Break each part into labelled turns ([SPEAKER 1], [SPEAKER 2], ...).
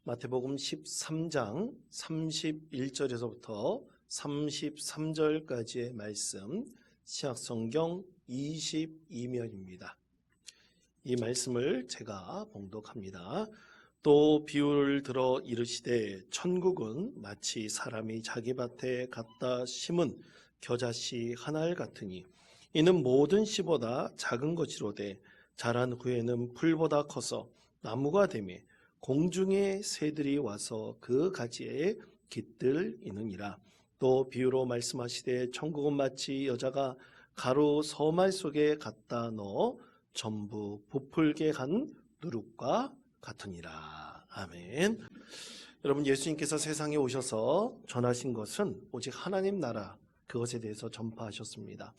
[SPEAKER 1] 마태복음 13장 31절에서부터 33절까지의 말씀, 신약성경 22면입니다. 이 말씀을 제가 봉독합니다. 또 비유를 들어 이르시되 천국은 마치 사람이 자기 밭에 갖다 심은 겨자씨 한 알 같으니 이는 모든 씨보다 작은 것이로되 자란 후에는 풀보다 커서 나무가 되매 공중의 새들이 와서 그 가지에 깃들이느니라. 또 비유로 말씀하시되 천국은 마치 여자가 가루 서말 속에 갖다 넣어 전부 부풀게 한 누룩과 같으니라. 아멘. 여러분, 예수님께서 세상에 오셔서 전하신 것은 오직 하나님 나라, 그것에 대해서 전파하셨습니다.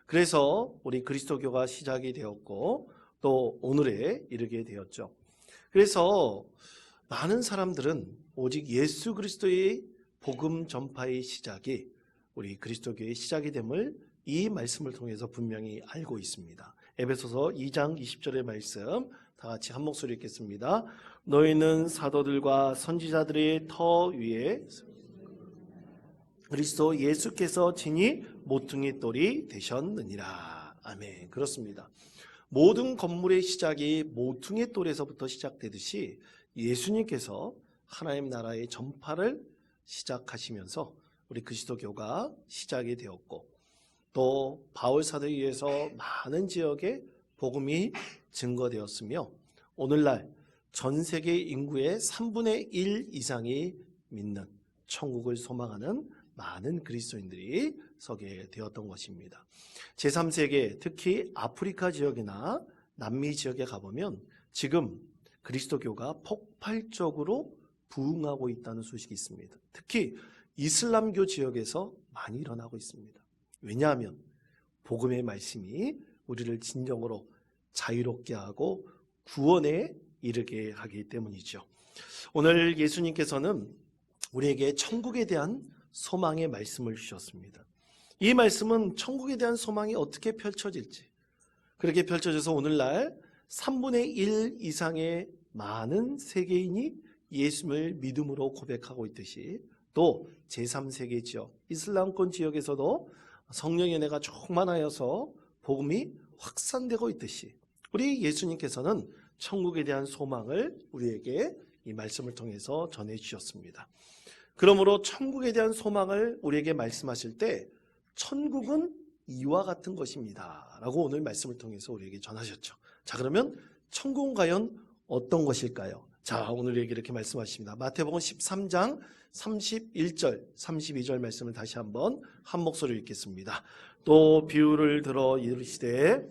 [SPEAKER 1] 그래서 우리 그리스도교가 시작이 되었고 또 오늘에 이르게 되었죠. 그래서 많은 사람들은 오직 예수 그리스도의 복음 전파의 시작이 우리 그리스도교의 시작이 됨을 이 말씀을 통해서 분명히 알고 있습니다. 에베소서 2장 20절의 말씀 다 같이 한 목소리 읽겠습니다. 너희는 사도들과 선지자들의 터 위에 그리스도 예수께서 친히 모퉁이 돌이 되셨느니라. 아멘. 그렇습니다. 모든 건물의 시작이 모퉁이 돌에서부터 시작되듯이 예수님께서 하나님 나라의 전파를 시작하시면서 우리 그리스도교가 시작이 되었고 또 바울 사도에 의해서 많은 지역에 복음이 증거되었으며 오늘날 전 세계 인구의 3분의 1 이상이 믿는 천국을 소망하는 많은 그리스도인들이 서게 되었던 것입니다. 제3세계, 특히 아프리카 지역이나 남미 지역에 가보면 지금 그리스도교가 폭발적으로 부흥하고 있다는 소식이 있습니다. 특히 이슬람교 지역에서 많이 일어나고 있습니다. 왜냐하면 복음의 말씀이 우리를 진정으로 자유롭게 하고 구원에 이르게 하기 때문이죠. 오늘 예수님께서는 우리에게 천국에 대한 소망의 말씀을 주셨습니다. 이 말씀은 천국에 대한 소망이 어떻게 펼쳐질지, 그렇게 펼쳐져서 오늘날 3분의 1 이상의 많은 세계인이 예수님을 믿음으로 고백하고 있듯이 또 제3세계 지역, 이슬람권 지역에서도 성령의 은혜가 충만하여서 복음이 확산되고 있듯이 우리 예수님께서는 천국에 대한 소망을 우리에게 이 말씀을 통해서 전해주셨습니다. 그러므로 천국에 대한 소망을 우리에게 말씀하실 때 천국은 이와 같은 것입니다 라고 오늘 말씀을 통해서 우리에게 전하셨죠. 자, 그러면 천국은 과연 어떤 것일까요? 자, 오늘 우리에게 이렇게 말씀하십니다. 마태복음 13장 31절 32절 말씀을 다시 한번 한 목소리로 읽겠습니다. 또 비유를 들어 이르시되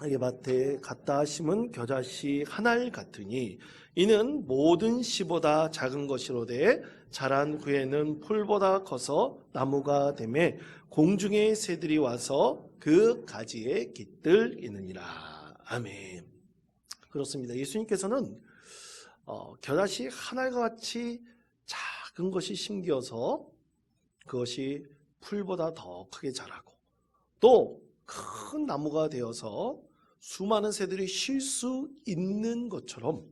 [SPEAKER 1] 자기 밭에 갖다 심은 겨자씨 한 알 같으니 이는 모든 씨보다 작은 것이로되 자란 후에는 풀보다 커서 나무가 되매 공중의 새들이 와서 그 가지에 깃들이느니라. 아멘. 그렇습니다. 예수님께서는 겨자씨 한 알과 같이 작은 것이 심겨서 그것이 풀보다 더 크게 자라고 또 큰 나무가 되어서 수많은 새들이 쉴 수 있는 것처럼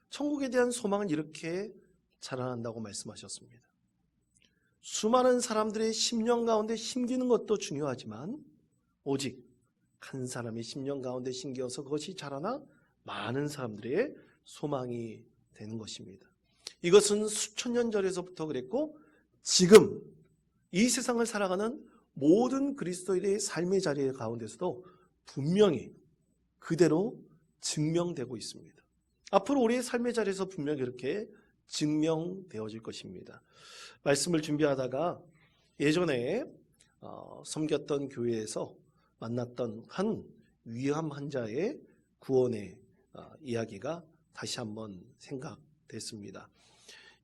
[SPEAKER 1] 천국에 대한 소망은 이렇게 자라난다고 말씀하셨습니다. 수많은 사람들의 심령 가운데 심기는 것도 중요하지만 오직 한 사람의 심령 가운데 심겨서 그것이 자라나 많은 사람들의 소망이 되는 것입니다. 이것은 수천 년 전에서부터 그랬고 지금 이 세상을 살아가는 모든 그리스도인의 삶의 자리 가운데서도 분명히 그대로 증명되고 있습니다. 앞으로 우리의 삶의 자리에서 분명히 이렇게 증명되어질 것입니다. 말씀을 준비하다가 예전에 섬겼던 교회에서 만났던 한 위암 환자의 구원의 이야기가 다시 한번 생각됐습니다.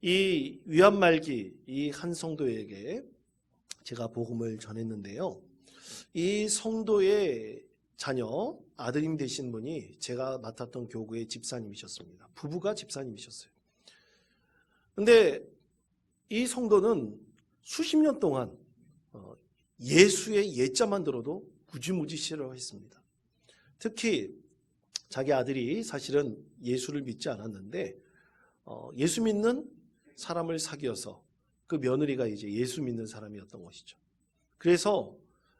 [SPEAKER 1] 이 위암 말기 이 한 성도에게 제가 복음을 전했는데요. 이 성도의 자녀 아드님 되신 분이 제가 맡았던 교구의 집사님이셨습니다. 부부가 집사님이셨어요. 근데 이 성도는 수십 년 동안 예수의 예자만 들어도 무지무지 싫어했습니다. 특히 자기 아들이 사실은 예수를 믿지 않았는데 예수 믿는 사람을 사귀어서 그 며느리가 이제 예수 믿는 사람이었던 것이죠. 그래서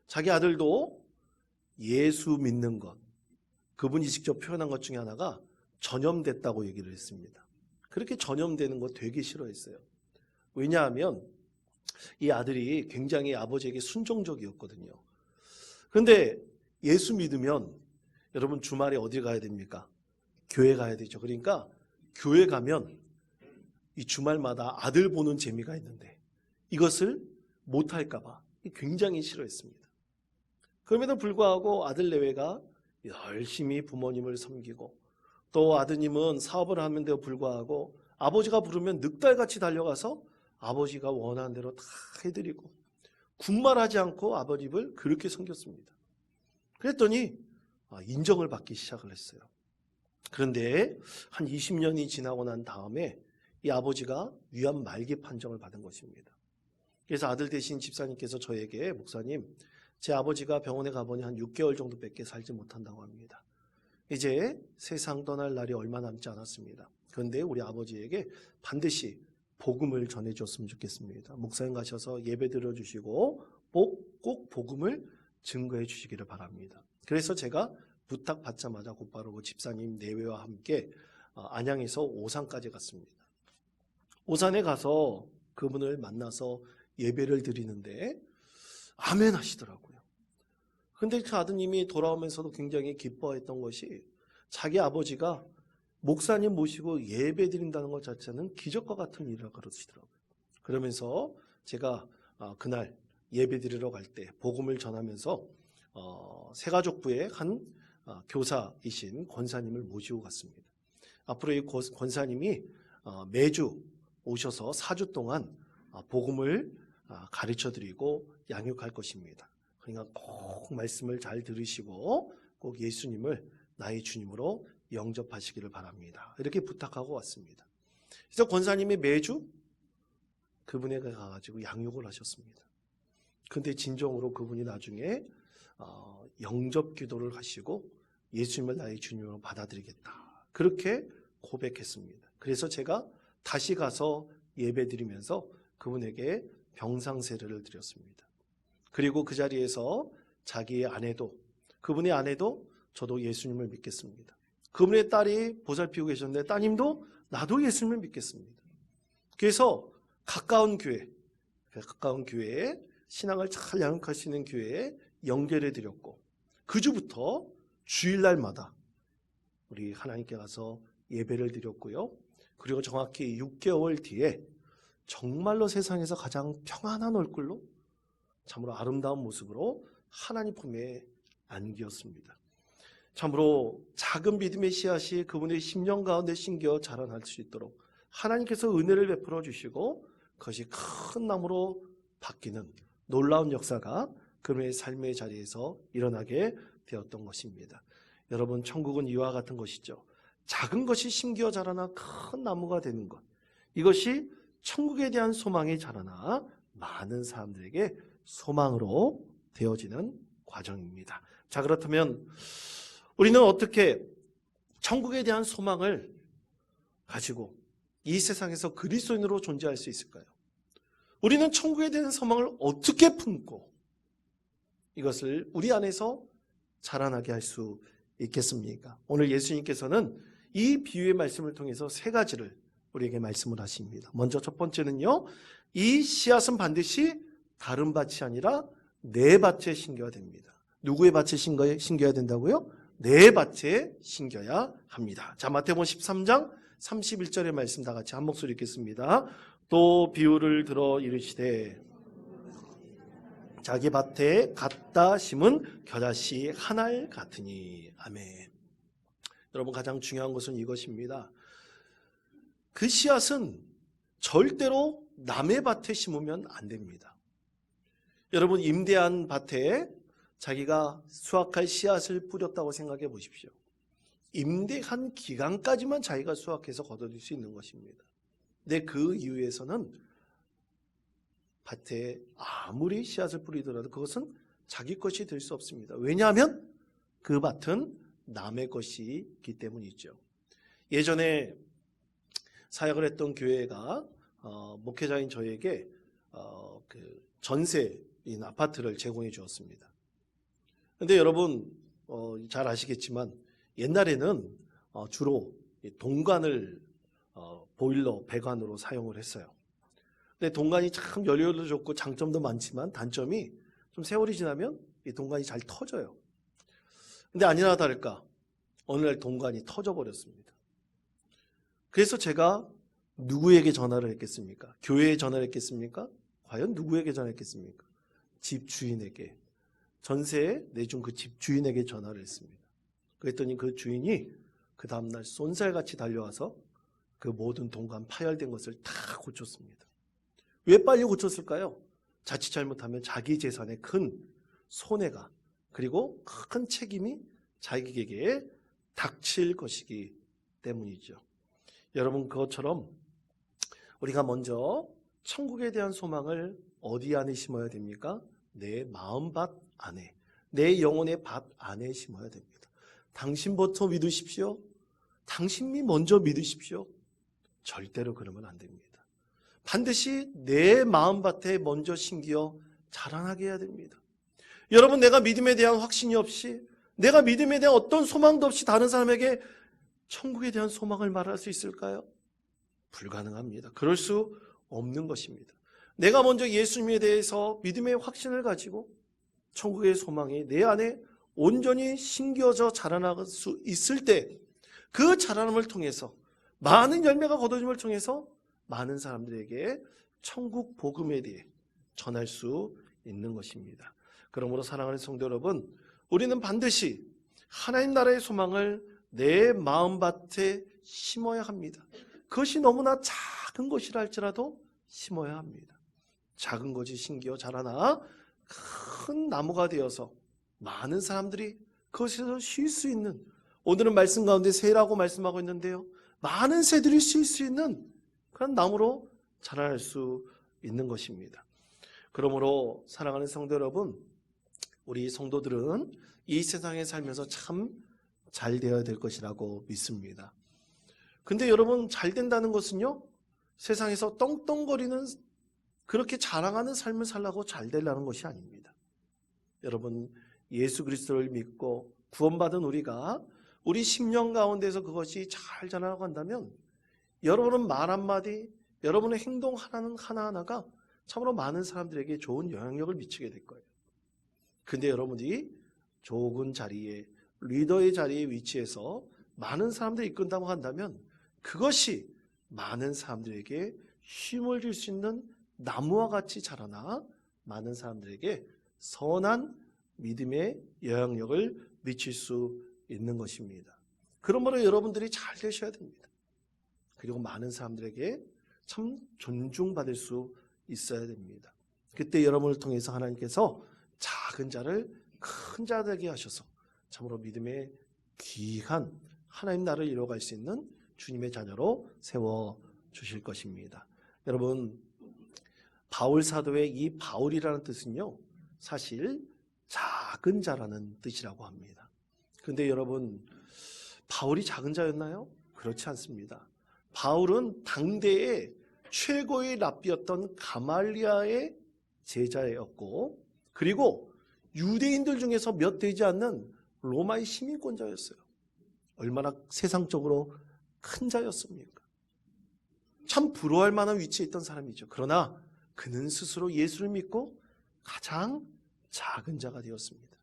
[SPEAKER 1] 자기 아들도 예수 믿는 것, 그분이 직접 표현한 것 중에 하나가 전염됐다고 얘기를 했습니다. 그렇게 전염되는 거 되게 싫어했어요. 왜냐하면 이 아들이 굉장히 아버지에게 순종적이었거든요. 그런데 예수 믿으면 여러분 주말에 어디 가야 됩니까? 교회 가야 되죠. 그러니까 교회 가면 이 주말마다 아들 보는 재미가 있는데 이것을 못할까 봐 굉장히 싫어했습니다. 그럼에도 불구하고 아들 내외가 열심히 부모님을 섬기고 또 아드님은 사업을 하는데도 불구하고 아버지가 부르면 늑달같이 달려가서 아버지가 원하는 대로 다 해드리고 군말하지 않고 아버지를 그렇게 섬겼습니다. 그랬더니 인정을 받기 시작을 했어요. 그런데 한 20년이 지나고 난 다음에 이 아버지가 위암 말기 판정을 받은 것입니다. 그래서 아들 되신 집사님께서 저에게 목사님, 제 아버지가 병원에 가보니 한 6개월 정도밖에 살지 못한다고 합니다. 이제 세상 떠날 날이 얼마 남지 않았습니다. 그런데 우리 아버지에게 반드시 복음을 전해줬으면 좋겠습니다. 목사님 가셔서 예배 드려주시고 꼭 복음을 증거해 주시기를 바랍니다. 그래서 제가 부탁받자마자 곧바로 그 집사님 내외와 함께 안양에서 오산까지 갔습니다. 오산에 가서 그분을 만나서 예배를 드리는데 아멘 하시더라고요. 그런데 그 아드님이 돌아오면서도 굉장히 기뻐했던 것이 자기 아버지가 목사님 모시고 예배 드린다는 것 자체는 기적과 같은 일이라고 그러시더라고요. 그러면서 제가 그날 예배 드리러 갈 때 복음을 전하면서 새가족부의 한 교사이신 권사님을 모시고 갔습니다. 앞으로 이 권사님이 매주 오셔서 4주 동안 복음을 가르쳐드리고 양육할 것입니다. 그러니까 꼭 말씀을 잘 들으시고 꼭 예수님을 나의 주님으로 영접하시기를 바랍니다. 이렇게 부탁하고 왔습니다. 그래서 권사님이 매주 그분에게 가가지고 양육을 하셨습니다. 그런데 진정으로 그분이 나중에 영접 기도를 하시고 예수님을 나의 주님으로 받아들이겠다. 그렇게 고백했습니다. 그래서 제가 다시 가서 예배드리면서 그분에게 병상세례를 드렸습니다. 그리고 그 자리에서 자기의 아내도, 그분의 아내도 저도 예수님을 믿겠습니다. 그분의 딸이 보살피고 계셨는데 따님도 나도 예수님을 믿겠습니다. 그래서 가까운 교회에 신앙을 잘 양육할 수 있는 교회에 연결해 드렸고 그 주부터 주일날마다 우리 하나님께 가서 예배를 드렸고요. 그리고 정확히 6개월 뒤에 정말로 세상에서 가장 평안한 얼굴로 참으로 아름다운 모습으로 하나님 품에 안기었습니다. 참으로 작은 믿음의 씨앗이 그분의 심령 가운데 심겨 자라날 수 있도록 하나님께서 은혜를 베풀어 주시고 그것이 큰 나무로 바뀌는 놀라운 역사가 그분의 삶의 자리에서 일어나게 되었던 것입니다. 여러분, 천국은 이와 같은 것이죠. 작은 것이 심겨 자라나 큰 나무가 되는 것, 이것이 천국에 대한 소망이 자라나 많은 사람들에게 소망으로 되어지는 과정입니다. 자, 그렇다면 우리는 어떻게 천국에 대한 소망을 가지고 이 세상에서 그리스도인으로 존재할 수 있을까요? 우리는 천국에 대한 소망을 어떻게 품고 이것을 우리 안에서 자라나게 할 수 있겠습니까? 오늘 예수님께서는 이 비유의 말씀을 통해서 세 가지를 우리에게 말씀을 하십니다. 먼저 첫 번째는요, 이 씨앗은 반드시 다른 밭이 아니라 내 밭에 심겨야 됩니다. 누구의 밭에 심겨야 된다고요? 내 밭에 심겨야 합니다. 자, 마태복음 13장 31절의 말씀 다 같이 한 목소리 읽겠습니다. 또 비유를 들어 이르시되 자기 밭에 갖다 심은 겨자씨 한 알 같으니. 아멘. 여러분, 가장 중요한 것은 이것입니다. 그 씨앗은 절대로 남의 밭에 심으면 안 됩니다. 여러분, 임대한 밭에 자기가 수확할 씨앗을 뿌렸다고 생각해 보십시오. 임대한 기간까지만 자기가 수확해서 거둬들일 수 있는 것입니다. 근데 그 이후에서는 밭에 아무리 씨앗을 뿌리더라도 그것은 자기 것이 될 수 없습니다. 왜냐하면 그 밭은 남의 것이기 때문이죠. 예전에 사역을 했던 교회가 목회자인 저에게 그 전세인 아파트를 제공해 주었습니다. 근데 여러분 잘 아시겠지만 옛날에는 주로 동관을 보일러 배관으로 사용을 했어요. 근데 동관이 참 연료도 좋고 장점도 많지만 단점이 좀 세월이 지나면 이 동관이 잘 터져요. 근데 아니나 다를까 어느 날 동관이 터져 버렸습니다. 그래서 제가 누구에게 전화를 했겠습니까? 교회에 전화를 했겠습니까? 과연 누구에게 전화했겠습니까? 집주인에게, 전세에 내준 그 집주인에게 전화를 했습니다. 그랬더니 그 주인이 그 다음날 쏜살같이 달려와서 그 모든 동관 파열된 것을 다 고쳤습니다. 왜 빨리 고쳤을까요? 자칫 잘못하면 자기 재산에 큰 손해가 그리고 큰 책임이 자기에게 닥칠 것이기 때문이죠. 여러분, 그것처럼 우리가 먼저 천국에 대한 소망을 어디 안에 심어야 됩니까? 내 마음밭 안에, 내 영혼의 밭 안에 심어야 됩니다. 당신부터 믿으십시오. 당신이 먼저 믿으십시오. 절대로 그러면 안 됩니다. 반드시 내 마음밭에 먼저 심겨 자라나게 해야 됩니다. 여러분, 내가 믿음에 대한 확신이 없이, 내가 믿음에 대한 어떤 소망도 없이 다른 사람에게 천국에 대한 소망을 말할 수 있을까요? 불가능합니다. 그럴 수 없는 것입니다. 내가 먼저 예수님에 대해서 믿음의 확신을 가지고 천국의 소망이 내 안에 온전히 심겨져 자라나갈 수 있을 때 그 자라남을 통해서 많은 열매가 거둬짐을 통해서 많은 사람들에게 천국 복음에 대해 전할 수 있는 것입니다. 그러므로 사랑하는 성도 여러분, 우리는 반드시 하나님 나라의 소망을 내 마음밭에 심어야 합니다. 그것이 너무나 작은 것이라 할지라도 심어야 합니다. 작은 것이 심겨 자라나 큰 나무가 되어서 많은 사람들이 그것에서 쉴 수 있는, 오늘은 말씀 가운데 새라고 말씀하고 있는데요, 많은 새들이 쉴 수 있는 그런 나무로 자랄 수 있는 것입니다. 그러므로 사랑하는 성도 여러분, 우리 성도들은 이 세상에 살면서 참 잘 되어야 될 것이라고 믿습니다. 근데 여러분, 잘 된다는 것은요, 세상에서 떵떵거리는 그렇게 자랑하는 삶을 살라고 잘 되려는 것이 아닙니다. 여러분, 예수 그리스도를 믿고 구원받은 우리가 우리 심령 가운데서 그것이 잘 자라나고 한다면 여러분은 말 한마디, 여러분의 행동 하나하나가 참으로 많은 사람들에게 좋은 영향력을 미치게 될 거예요. 근데 여러분이 좋은 자리에, 리더의 자리에 위치해서 많은 사람들을 이끈다고 한다면 그것이 많은 사람들에게 힘을 줄 수 있는 나무와 같이 자라나 많은 사람들에게 선한 믿음의 영향력을 미칠 수 있는 것입니다. 그러므로 여러분들이 잘 되셔야 됩니다. 그리고 많은 사람들에게 참 존중받을 수 있어야 됩니다. 그때 여러분을 통해서 하나님께서 작은 자를 큰 자 되게 하셔서 참으로 믿음의 귀한 하나님 나라를 이루어갈 수 있는 주님의 자녀로 세워주실 것입니다. 여러분, 바울 사도의 이 바울이라는 뜻은요, 사실 작은 자라는 뜻이라고 합니다. 그런데 여러분, 바울이 작은 자였나요? 그렇지 않습니다. 바울은 당대의 최고의 랍비였던 가말리아의 제자였고, 그리고 유대인들 중에서 몇 되지 않는 로마의 시민권자였어요. 얼마나 세상적으로 큰 자였습니까? 참 부러워할 만한 위치에 있던 사람이죠. 그러나 그는 스스로 예수를 믿고 가장 작은 자가 되었습니다.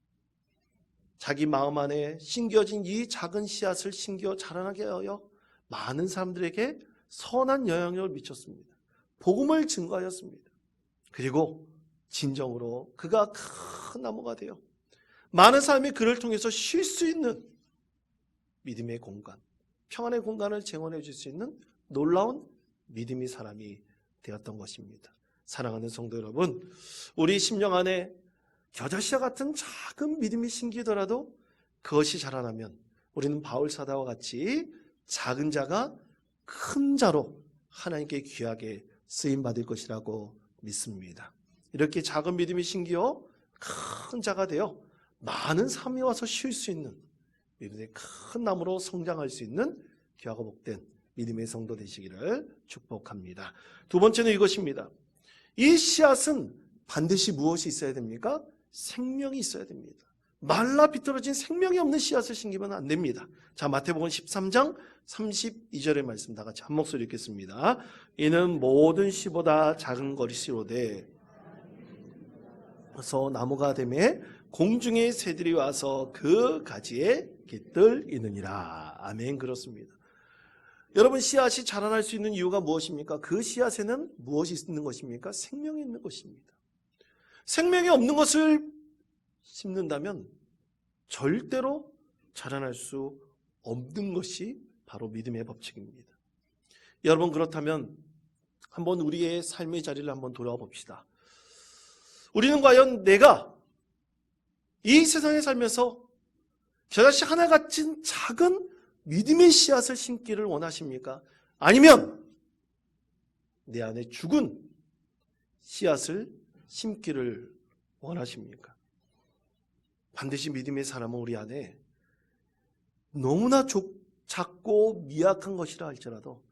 [SPEAKER 1] 자기 마음 안에 심겨진 이 작은 씨앗을 심겨 자라나게 하여 많은 사람들에게 선한 영향력을 미쳤습니다. 복음을 증거하였습니다. 그리고 진정으로 그가 큰 나무가 되어 많은 사람이 그를 통해서 쉴 수 있는 믿음의 공간, 평안의 공간을 제공해 줄 수 있는 놀라운 믿음의 사람이 되었던 것입니다. 사랑하는 성도 여러분, 우리 심령 안에 겨자씨와 같은 작은 믿음이 심기더라도 그것이 자라나면 우리는 바울 사도와 같이 작은 자가 큰 자로 하나님께 귀하게 쓰임받을 것이라고 믿습니다. 이렇게 작은 믿음이 심겨 큰 자가 되어 많은 삶이 와서 쉴 수 있는 이르되 큰 나무로 성장할 수 있는 귀하고 복된 믿음의 성도 되시기를 축복합니다. 두 번째는 이것입니다. 이 씨앗은 반드시 무엇이 있어야 됩니까? 생명이 있어야 됩니다. 말라 비틀어진 생명이 없는 씨앗을 심기면 안 됩니다. 자, 마태복음 13장 32절의 말씀 다 같이 한 목소리 읽겠습니다. 이는 모든 씨보다 작은 것이로되 서 나무가 되매 공중의 새들이 와서 그 가지에 깃들이느니라. 아멘. 그렇습니다. 여러분, 씨앗이 자라날 수 있는 이유가 무엇입니까? 그 씨앗에는 무엇이 있는 것입니까? 생명이 있는 것입니다. 생명이 없는 것을 심는다면 절대로 자라날 수 없는 것이 바로 믿음의 법칙입니다. 여러분, 그렇다면 한번 우리의 삶의 자리를 한번 돌아와 봅시다. 우리는 과연 내가 이 세상에 살면서 저자씨 하나 같은 작은 믿음의 씨앗을 심기를 원하십니까? 아니면 내 안에 죽은 씨앗을 심기를 원하십니까? 반드시 믿음의 사람은 우리 안에 너무나 작고 미약한 것이라 할지라도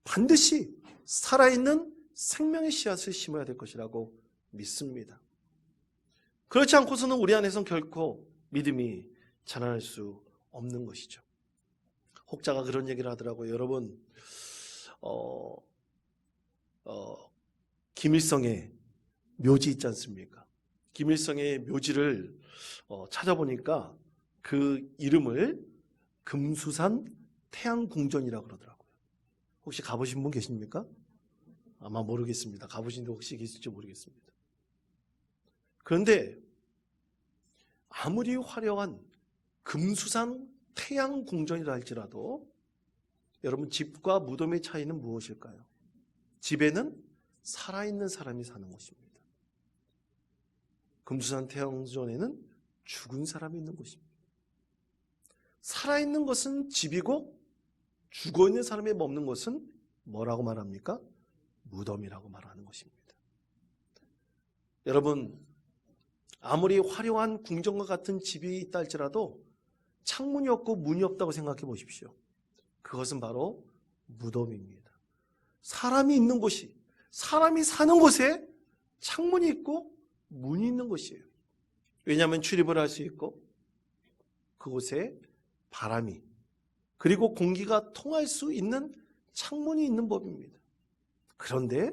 [SPEAKER 1] 반드시 살아있는 생명의 씨앗을 심어야 될 것이라고 믿습니다. 그렇지 않고서는 우리 안에서는 결코 믿음이 자라날 수 없는 것이죠. 혹자가 그런 얘기를 하더라고요. 여러분, 김일성의 묘지 있지 않습니까? 김일성의 묘지를 찾아보니까 그 이름을 금수산 태양궁전이라고 그러더라고요. 혹시 가보신 분 계십니까? 아마 모르겠습니다. 가보신 분 혹시 계실지 모르겠습니다. 그런데 아무리 화려한 금수산 태양궁전이라 할지라도 여러분, 집과 무덤의 차이는 무엇일까요? 집에는 살아있는 사람이 사는 곳입니다. 금수산 태양궁전에는 죽은 사람이 있는 곳입니다. 살아있는 것은 집이고 죽어있는 사람이 머무는 것은 뭐라고 말합니까? 무덤이라고 말하는 것입니다. 여러분, 아무리 화려한 궁전과 같은 집이 있다 할지라도 창문이 없고 문이 없다고 생각해 보십시오. 그것은 바로 무덤입니다. 사람이 있는 곳이, 사람이 사는 곳에 창문이 있고 문이 있는 곳이에요. 왜냐하면 출입을 할 수 있고 그곳에 바람이 그리고 공기가 통할 수 있는 창문이 있는 법입니다. 그런데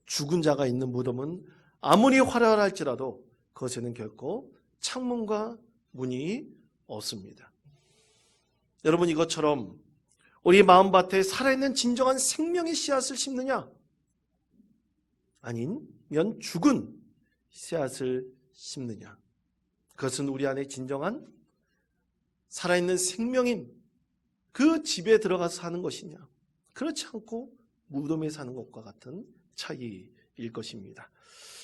[SPEAKER 1] 죽은 자가 있는 무덤은 아무리 화려할지라도 그것에는 결코 창문과 문이 없습니다. 여러분, 이것처럼 우리 마음밭에 살아있는 진정한 생명의 씨앗을 심느냐? 아니면 죽은 씨앗을 심느냐? 그것은 우리 안에 진정한 살아있는 생명인 그 집에 들어가서 사는 것이냐? 그렇지 않고 무덤에 사는 것과 같은 차이일 것입니다.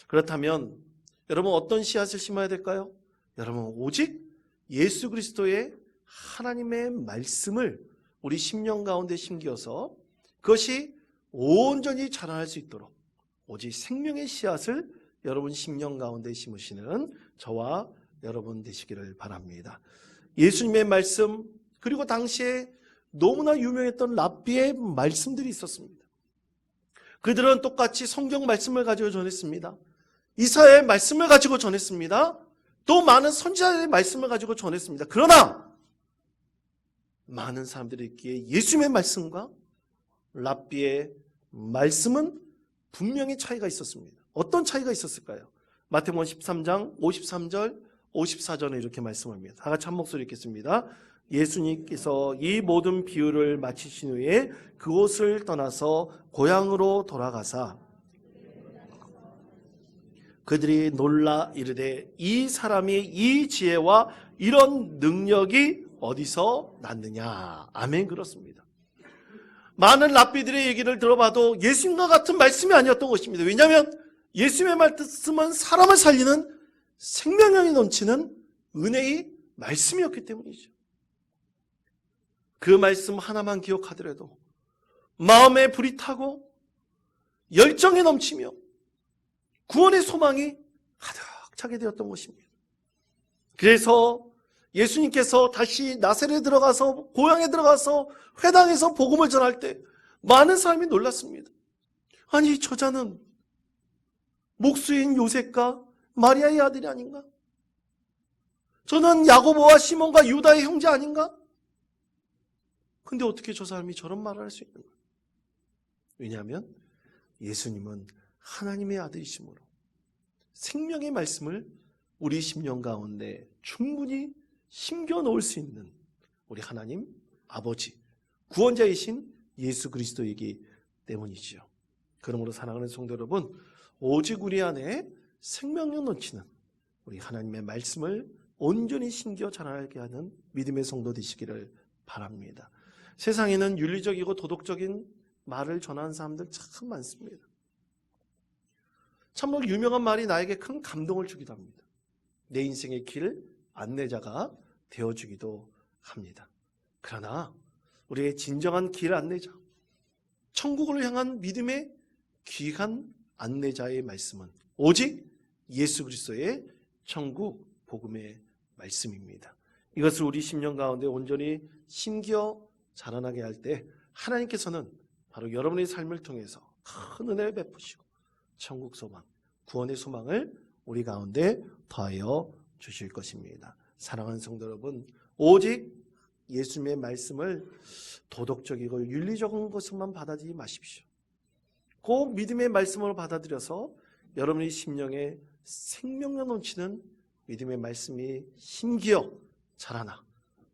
[SPEAKER 1] 그렇다면 여러분, 어떤 씨앗을 심어야 될까요? 여러분, 오직 예수 그리스도의 하나님의 말씀을 우리 심령 가운데 심겨서 그것이 온전히 자라날 수 있도록 오직 생명의 씨앗을 여러분 심령 가운데 심으시는 저와 여러분 되시기를 바랍니다. 예수님의 말씀, 그리고 당시에 너무나 유명했던 랍비의 말씀들이 있었습니다. 그들은 똑같이 성경 말씀을 가지고 전했습니다. 이사야의 말씀을 가지고 전했습니다. 또 많은 선지자의 말씀을 가지고 전했습니다. 그러나 많은 사람들이 있기에 예수님의 말씀과 랍비의 말씀은 분명히 차이가 있었습니다. 어떤 차이가 있었을까요? 마태복음 13장 53절 54절에 이렇게 말씀합니다. 다 같이 한 목소리 읽겠습니다. 예수님께서 이 모든 비유를 마치신 후에 그곳을 떠나서 고향으로 돌아가사 그들이 놀라 이르되 이 사람이 이 지혜와 이런 능력이 어디서 났느냐. 아멘. 그렇습니다. 많은 랍비들의 얘기를 들어봐도 예수님과 같은 말씀이 아니었던 것입니다. 왜냐하면 예수님의 말씀은 사람을 살리는 생명력이 넘치는 은혜의 말씀이었기 때문이죠. 그 말씀 하나만 기억하더라도 마음에 불이 타고 열정이 넘치며 구원의 소망이 가득 차게 되었던 것입니다. 그래서 예수님께서 다시 나사렛에 들어가서 고향에 들어가서 회당에서 복음을 전할 때 많은 사람이 놀랐습니다. 아니, 저자는 목수인 요셉과 마리아의 아들이 아닌가? 저는 야고보와 시몬과 유다의 형제 아닌가? 근데 어떻게 저 사람이 저런 말을 할 수 있는 거예요? 왜냐하면 예수님은 하나님의 아들이시므로 생명의 말씀을 우리 심령 가운데 충분히 심겨 놓을 수 있는 우리 하나님 아버지, 구원자이신 예수 그리스도이기 때문이지요. 그러므로 사랑하는 성도 여러분, 오직 우리 안에 생명력 넘치는 우리 하나님의 말씀을 온전히 심겨 자라게 하는 믿음의 성도 되시기를 바랍니다. 세상에는 윤리적이고 도덕적인 말을 전하는 사람들 참 많습니다. 참으로 유명한 말이 나에게 큰 감동을 주기도 합니다. 내 인생의 길 안내자가 되어주기도 합니다. 그러나 우리의 진정한 길 안내자, 천국을 향한 믿음의 귀한 안내자의 말씀은 오직 예수 그리스도의 천국 복음의 말씀입니다. 이것을 우리 심령 가운데 온전히 심겨 자라나게 할 때 하나님께서는 바로 여러분의 삶을 통해서 큰 은혜를 베푸시고 천국 소망, 구원의 소망을 우리 가운데 더하여 주실 것입니다. 사랑하는 성도 여러분, 오직 예수님의 말씀을 도덕적이고 윤리적인 것만 받아들이지 마십시오. 그 믿음의 말씀으로 받아들여서 여러분의 심령에 생명력 넘치는 믿음의 말씀이 심기어 자라나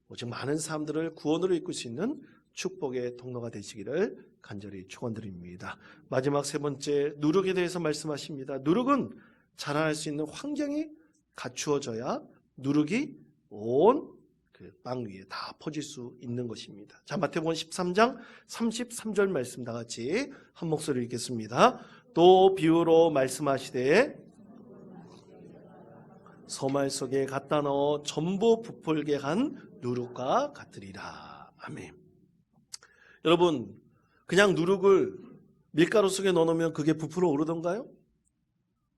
[SPEAKER 1] 오직 많은 사람들을 구원으로 이끌 수 있는 축복의 통로가 되시기를 간절히 축원드립니다. 마지막 세 번째, 누룩에 대해서 말씀하십니다. 누룩은 자라날 수 있는 환경이 갖추어져야 누룩이 온 그 빵 위에 다 퍼질 수 있는 것입니다. 자, 마태복음 13장 33절 말씀 다 같이 한 목소리 읽겠습니다. 또 비유로 말씀하시되 소말 속에 갖다 넣어 전부 부풀게 한 누룩과 같으리라. 아멘. 여러분, 그냥 누룩을 밀가루 속에 넣어놓으면 그게 부풀어 오르던가요?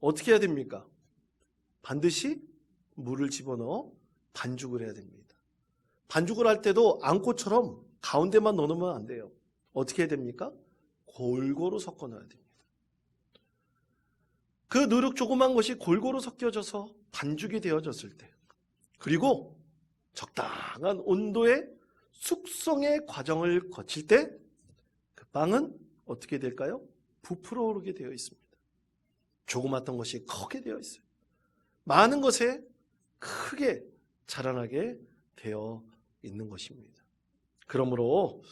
[SPEAKER 1] 어떻게 해야 됩니까? 반드시 물을 집어넣어 반죽을 해야 됩니다. 반죽을 할 때도 앙꼬처럼 가운데만 넣어놓으면 안 돼요. 어떻게 해야 됩니까? 골고루 섞어 넣어야 됩니다. 그 누룩 조그만 것이 골고루 섞여져서 반죽이 되어졌을 때, 그리고 적당한 온도의 숙성의 과정을 거칠 때 그 빵은 어떻게 될까요? 부풀어 오르게 되어 있습니다. 조그맣던 것이 크게 되어 있어요. 많은 것에 크게 자라나게 되어 있는 것입니다. 그러므로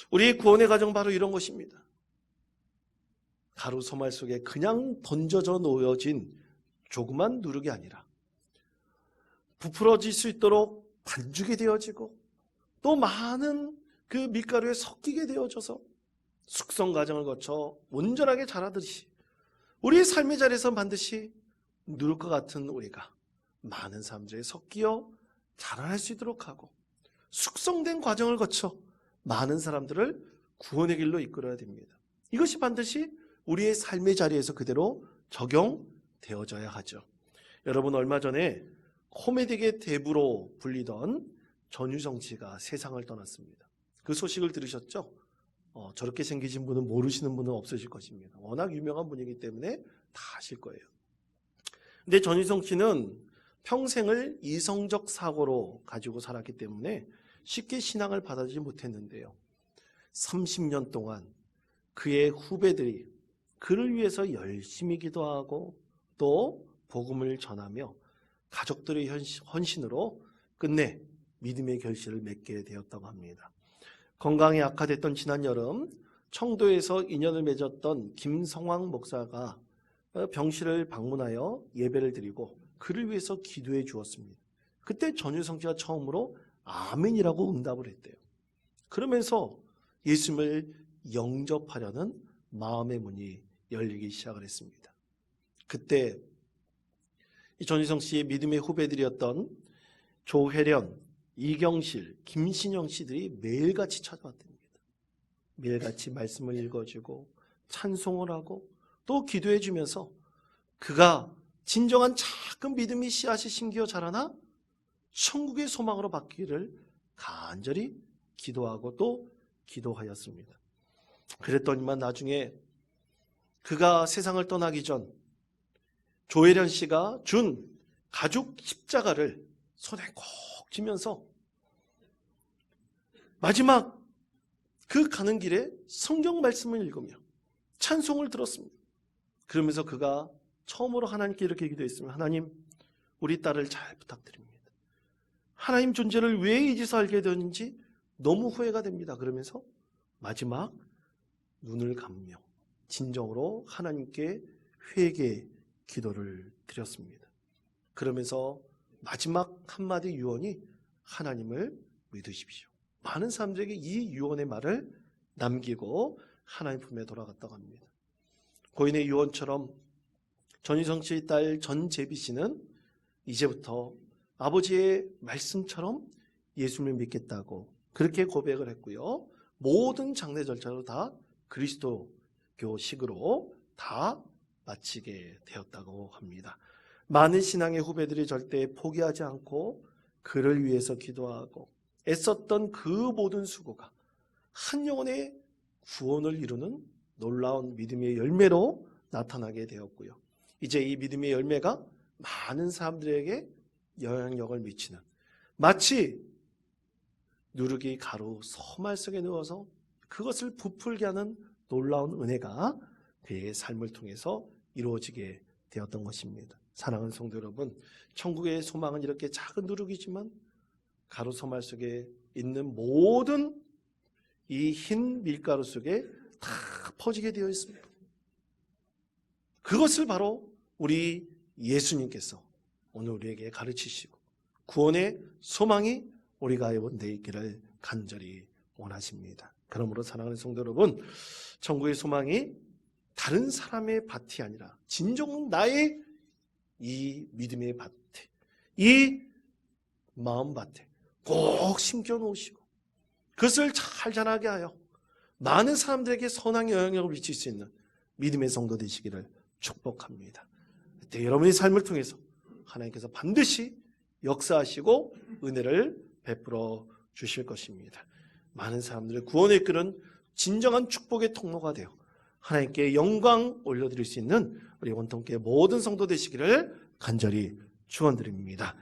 [SPEAKER 1] 우리 구원의 과정 바로 이런 것입니다. 가루 소말 속에 그냥 던져져 놓여진 조그만 누룩이 아니라 부풀어질 수 있도록 반죽이 되어지고 또 많은 그 밀가루에 섞이게 되어져서 숙성 과정을 거쳐 온전하게 자라듯이 우리의 삶의 자리에서 반드시 누룩과 같은 우리가 많은 사람들에 섞여 자라날 수 있도록 하고 숙성된 과정을 거쳐 많은 사람들을 구원의 길로 이끌어야 됩니다. 이것이 반드시 우리의 삶의 자리에서 그대로 적용되어져야 하죠. 여러분, 얼마 전에 코미디계 대부로 불리던 전유성 씨가 세상을 떠났습니다. 그 소식을 들으셨죠? 저렇게 생기신 분은 모르시는 분은 없으실 것입니다. 워낙 유명한 분이기 때문에 다 아실 거예요. 근데 전유성 씨는 평생을 이성적 사고로 가지고 살았기 때문에 쉽게 신앙을 받아들이지 못했는데요. 30년 동안 그의 후배들이 그를 위해서 열심히 기도하고 또 복음을 전하며 가족들의 헌신으로 끝내 믿음의 결실을 맺게 되었다고 합니다. 건강이 악화됐던 지난 여름 청도에서 인연을 맺었던 김성황 목사가 병실을 방문하여 예배를 드리고 그를 위해서 기도해 주었습니다. 그때 전유성 씨가 처음으로 아멘이라고 응답을 했대요. 그러면서 예수님을 영접하려는 마음의 문이 열리기 시작을 했습니다. 그때 전유성 씨의 믿음의 후배들이었던 조혜련, 이경실, 김신영 씨들이 매일같이 찾아왔답니다. 매일같이 말씀을 읽어주고 찬송을 하고 또 기도해 주면서 그가 진정한 작은 믿음이 씨앗이 심겨 자라나 천국의 소망으로 바뀌기를 간절히 기도하고 또 기도하였습니다. 그랬더니만 나중에 그가 세상을 떠나기 전 조혜련 씨가 준 가죽 십자가를 손에 꼭 쥐면서 마지막 그 가는 길에 성경 말씀을 읽으며 찬송을 들었습니다. 그러면서 그가 처음으로 하나님께 이렇게 기도했습니다. 하나님, 우리 딸을 잘 부탁드립니다. 하나님 존재를 왜 이제서 알게 되었는지 너무 후회가 됩니다. 그러면서 마지막 눈을 감으며 진정으로 하나님께 회개 기도를 드렸습니다. 그러면서 마지막 한마디 유언이 하나님을 믿으십시오. 많은 사람들에게 이 유언의 말을 남기고 하나님 품에 돌아갔다고 합니다. 고인의 유언처럼 전유성 씨의 딸 전재비 씨는 이제부터 아버지의 말씀처럼 예수님을 믿겠다고 그렇게 고백을 했고요. 모든 장례 절차로 다 그리스도교식으로 다 마치게 되었다고 합니다. 많은 신앙의 후배들이 절대 포기하지 않고 그를 위해서 기도하고 애썼던 그 모든 수고가 한 영혼의 구원을 이루는 놀라운 믿음의 열매로 나타나게 되었고요. 이제 이 믿음의 열매가 많은 사람들에게 영향력을 미치는, 마치 누르기 가루 소말 속에 넣어서 그것을 부풀게 하는 놀라운 은혜가 그의 삶을 통해서 이루어지게 되었던 것입니다. 사랑하는 성도 여러분, 천국의 소망은 이렇게 작은 누룩이지만 가루 소말 속에 있는 모든 이 흰 밀가루 속에 다 퍼지게 되어 있습니다. 그것을 바로 우리 예수님께서 오늘 우리에게 가르치시고 구원의 소망이 우리 가운데 있기를 간절히 원하십니다. 그러므로 사랑하는 성도 여러분, 천국의 소망이 다른 사람의 밭이 아니라 진정은 나의 이 믿음의 밭에, 이 마음 밭에 꼭 심겨놓으시고 그것을 잘 자라게 하여 많은 사람들에게 선한 영향력을 미칠 수 있는 믿음의 성도 되시기를 축복합니다. 그때 여러분의 삶을 통해서 하나님께서 반드시 역사하시고 은혜를 베풀어 주실 것입니다. 많은 사람들의 구원의 끈은 진정한 축복의 통로가 되어 하나님께 영광 올려드릴 수 있는 우리 원통교회 모든 성도 되시기를 간절히 축원드립니다.